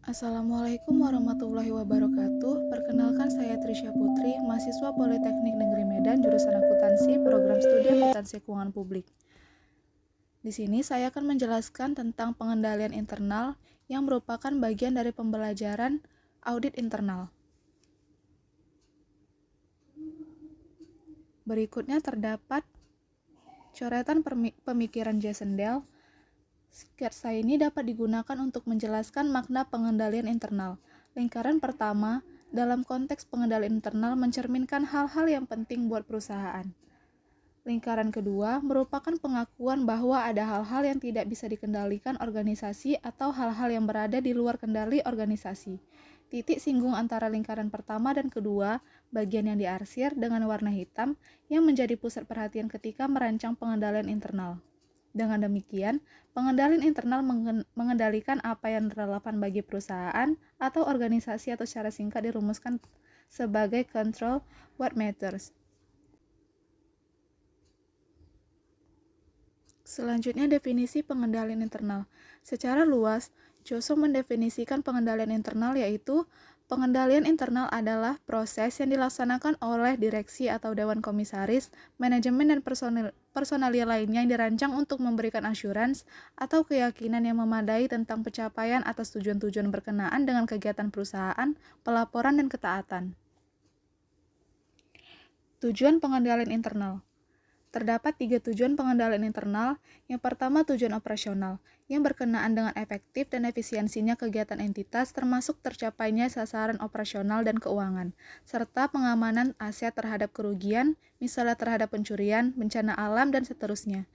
Assalamualaikum warahmatullahi wabarakatuh. Perkenalkan saya Trisha Putri, mahasiswa Politeknik Negeri Medan, jurusan Akuntansi, program studi Akuntansi Keuangan Publik. Di sini saya akan menjelaskan tentang pengendalian internal yang merupakan bagian dari pembelajaran audit internal. Berikutnya terdapat coretan pemikiran Jason Dell. Sketsa ini dapat digunakan untuk menjelaskan makna pengendalian internal. Lingkaran pertama, dalam konteks pengendalian internal mencerminkan hal-hal yang penting buat perusahaan. Lingkaran kedua merupakan pengakuan bahwa ada hal-hal yang tidak bisa dikendalikan organisasi atau hal-hal yang berada di luar kendali organisasi. Titik singgung antara lingkaran pertama dan kedua, bagian yang diarsir dengan warna hitam, yang menjadi pusat perhatian ketika merancang pengendalian internal. Dengan demikian, pengendalian internal mengendalikan apa yang relevan bagi perusahaan atau organisasi atau secara singkat dirumuskan sebagai control what matters. Selanjutnya, definisi pengendalian internal. Secara luas, Joso mendefinisikan pengendalian internal yaitu pengendalian internal adalah proses yang dilaksanakan oleh direksi atau dewan komisaris, manajemen dan personalia lainnya yang dirancang untuk memberikan assurance atau keyakinan yang memadai tentang pencapaian atas tujuan-tujuan berkenaan dengan kegiatan perusahaan, pelaporan, dan ketaatan. Tujuan pengendalian internal. Terdapat 3 tujuan pengendalian internal. Yang pertama, tujuan operasional, yang berkenaan dengan efektif dan efisiensinya kegiatan entitas termasuk tercapainya sasaran operasional dan keuangan, serta pengamanan aset terhadap kerugian, misalnya terhadap pencurian, bencana alam, dan seterusnya.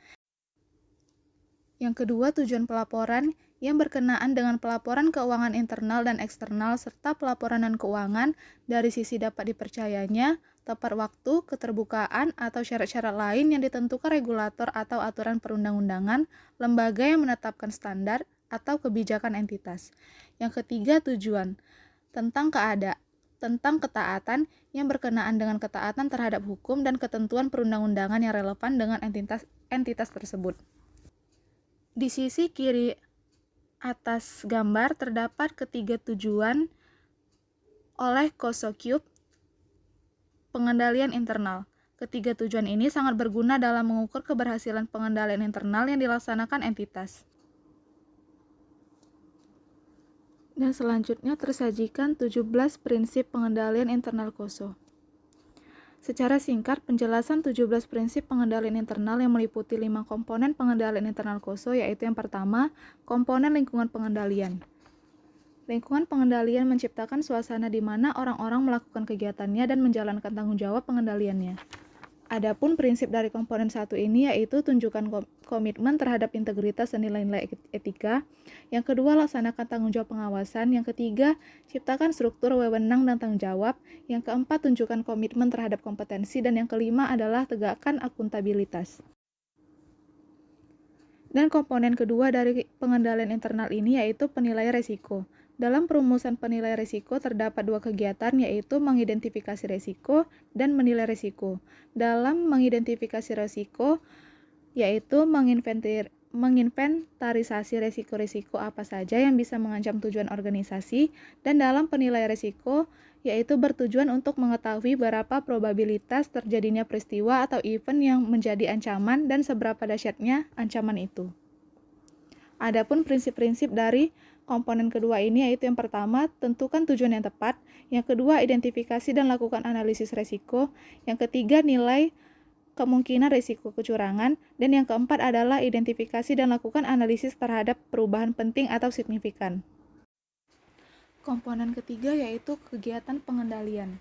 Yang kedua, tujuan pelaporan, yang berkenaan dengan pelaporan keuangan internal dan eksternal serta pelaporan keuangan dari sisi dapat dipercayanya, tepat waktu, keterbukaan, atau syarat-syarat lain yang ditentukan regulator atau aturan perundang-undangan, lembaga yang menetapkan standar, atau kebijakan entitas. Yang ketiga, tujuan tentang ketaatan yang berkenaan dengan ketaatan terhadap hukum dan ketentuan perundang-undangan yang relevan dengan entitas tersebut. Di sisi kiri atas gambar terdapat ketiga tujuan oleh Kosokube pengendalian internal. Ketiga tujuan ini sangat berguna dalam mengukur keberhasilan pengendalian internal yang dilaksanakan entitas. Dan selanjutnya tersajikan 17 prinsip pengendalian internal KOSO. Secara singkat, penjelasan 17 prinsip pengendalian internal yang meliputi 5 komponen pengendalian internal KOSO, yaitu yang pertama, komponen lingkungan pengendalian. Lingkungan pengendalian menciptakan suasana di mana orang-orang melakukan kegiatannya dan menjalankan tanggung jawab pengendaliannya. Adapun prinsip dari komponen satu ini yaitu tunjukkan komitmen terhadap integritas dan nilai-nilai etika. Yang kedua, laksanakan tanggung jawab pengawasan. Yang ketiga, ciptakan struktur wewenang dan tanggung jawab. Yang keempat, tunjukkan komitmen terhadap kompetensi. Dan yang kelima adalah tegakkan akuntabilitas. Dan komponen kedua dari pengendalian internal ini yaitu penilaian risiko. Dalam perumusan penilaian risiko terdapat 2 kegiatan yaitu mengidentifikasi risiko dan menilai risiko. Dalam mengidentifikasi risiko yaitu menginventarisasi risiko-risiko apa saja yang bisa mengancam tujuan organisasi, dan dalam penilaian risiko yaitu bertujuan untuk mengetahui berapa probabilitas terjadinya peristiwa atau event yang menjadi ancaman dan seberapa dahsyatnya ancaman itu. Adapun prinsip-prinsip dari komponen kedua ini yaitu yang pertama, tentukan tujuan yang tepat. Yang kedua, identifikasi dan lakukan analisis risiko. Yang ketiga, nilai kemungkinan risiko kecurangan. Dan yang keempat adalah identifikasi dan lakukan analisis terhadap perubahan penting atau signifikan. Komponen ketiga yaitu kegiatan pengendalian.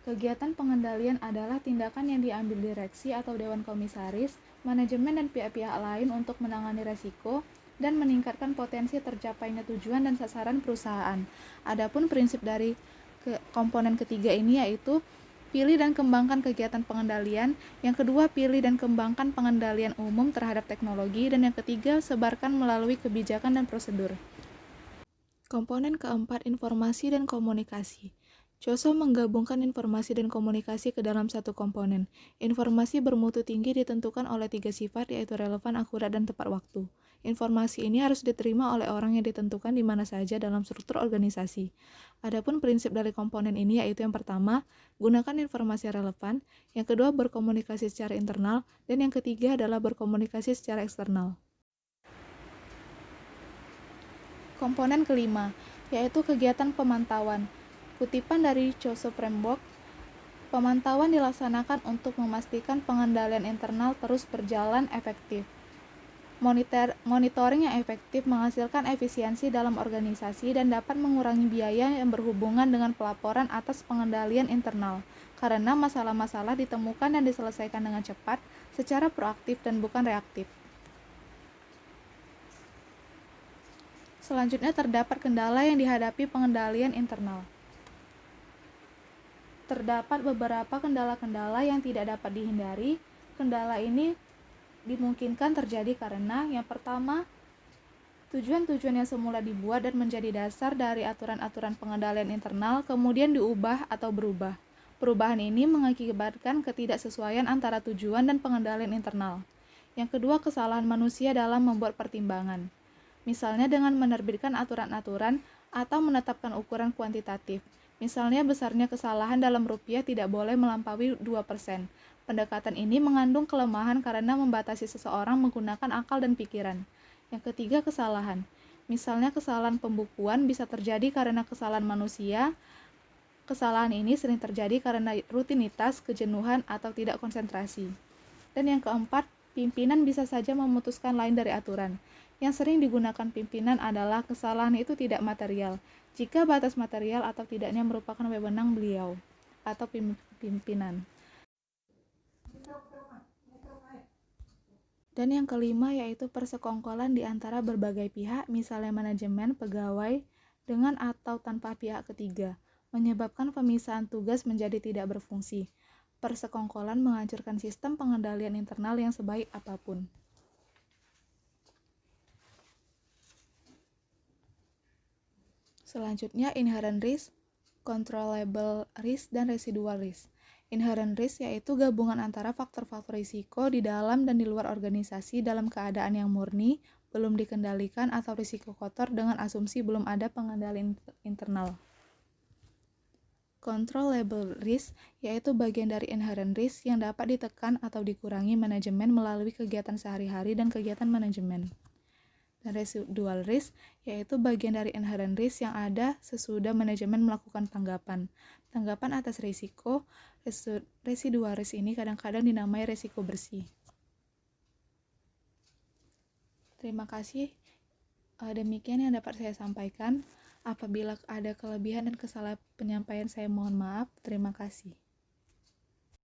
Kegiatan pengendalian adalah tindakan yang diambil direksi atau dewan komisaris, manajemen dan pihak-pihak lain untuk menangani risiko dan meningkatkan potensi tercapainya tujuan dan sasaran perusahaan. Adapun prinsip dari komponen ketiga ini yaitu pilih dan kembangkan kegiatan pengendalian. Yang kedua, pilih dan kembangkan pengendalian umum terhadap teknologi. Dan yang ketiga, sebarkan melalui kebijakan dan prosedur. Komponen keempat, informasi dan komunikasi. Joso menggabungkan informasi dan komunikasi ke dalam satu komponen. Informasi bermutu tinggi ditentukan oleh 3 sifat yaitu relevan, akurat, dan tepat waktu. Informasi ini harus diterima oleh orang yang ditentukan di mana saja dalam struktur organisasi. Adapun prinsip dari komponen ini yaitu yang pertama, gunakan informasi relevan, yang kedua berkomunikasi secara internal, dan yang ketiga adalah berkomunikasi secara eksternal. Komponen kelima, yaitu kegiatan pemantauan. Kutipan dari Joseph Framework, pemantauan dilaksanakan untuk memastikan pengendalian internal terus berjalan efektif. Monitoring yang efektif menghasilkan efisiensi dalam organisasi dan dapat mengurangi biaya yang berhubungan dengan pelaporan atas pengendalian internal, karena masalah-masalah ditemukan dan diselesaikan dengan cepat, secara proaktif dan bukan reaktif. Selanjutnya terdapat kendala yang dihadapi pengendalian internal. Terdapat beberapa kendala-kendala yang tidak dapat dihindari. Kendala ini dimungkinkan terjadi karena yang pertama, tujuan-tujuan yang semula dibuat dan menjadi dasar dari aturan-aturan pengendalian internal kemudian diubah atau berubah. Perubahan ini mengakibatkan ketidaksesuaian antara tujuan dan pengendalian internal. Yang kedua, kesalahan manusia dalam membuat pertimbangan. Misalnya dengan menerbitkan aturan-aturan atau menetapkan ukuran kuantitatif. Misalnya besarnya kesalahan dalam rupiah tidak boleh melampaui 2%. Pendekatan ini mengandung kelemahan karena membatasi seseorang menggunakan akal dan pikiran. Yang ketiga, kesalahan. Misalnya kesalahan pembukuan bisa terjadi karena kesalahan manusia. Kesalahan ini sering terjadi karena rutinitas, kejenuhan, atau tidak konsentrasi. Dan yang keempat, pimpinan bisa saja memutuskan lain dari aturan. Yang sering digunakan pimpinan adalah kesalahan itu tidak material, jika batas material atau tidaknya merupakan wewenang beliau atau pimpinan. Dan yang kelima yaitu persekongkolan di antara berbagai pihak, misalnya manajemen, pegawai, dengan atau tanpa pihak ketiga, menyebabkan pemisahan tugas menjadi tidak berfungsi. Persekongkolan menghancurkan sistem pengendalian internal yang sebaik apapun. Selanjutnya, inherent risk, controllable risk, dan residual risk. Inherent risk yaitu gabungan antara faktor-faktor risiko di dalam dan di luar organisasi dalam keadaan yang murni, belum dikendalikan, atau risiko kotor dengan asumsi belum ada pengendalian internal. Controllable risk yaitu bagian dari inherent risk yang dapat ditekan atau dikurangi manajemen melalui kegiatan sehari-hari dan kegiatan manajemen. Dan residual risk yaitu bagian dari inherent risk yang ada sesudah manajemen melakukan tanggapan. Tanggapan atas risiko. Residual risk ini kadang-kadang dinamai risiko bersih. Terima kasih. Demikian yang dapat saya sampaikan. Apabila ada kelebihan dan kesalahan penyampaian, saya mohon maaf. Terima kasih.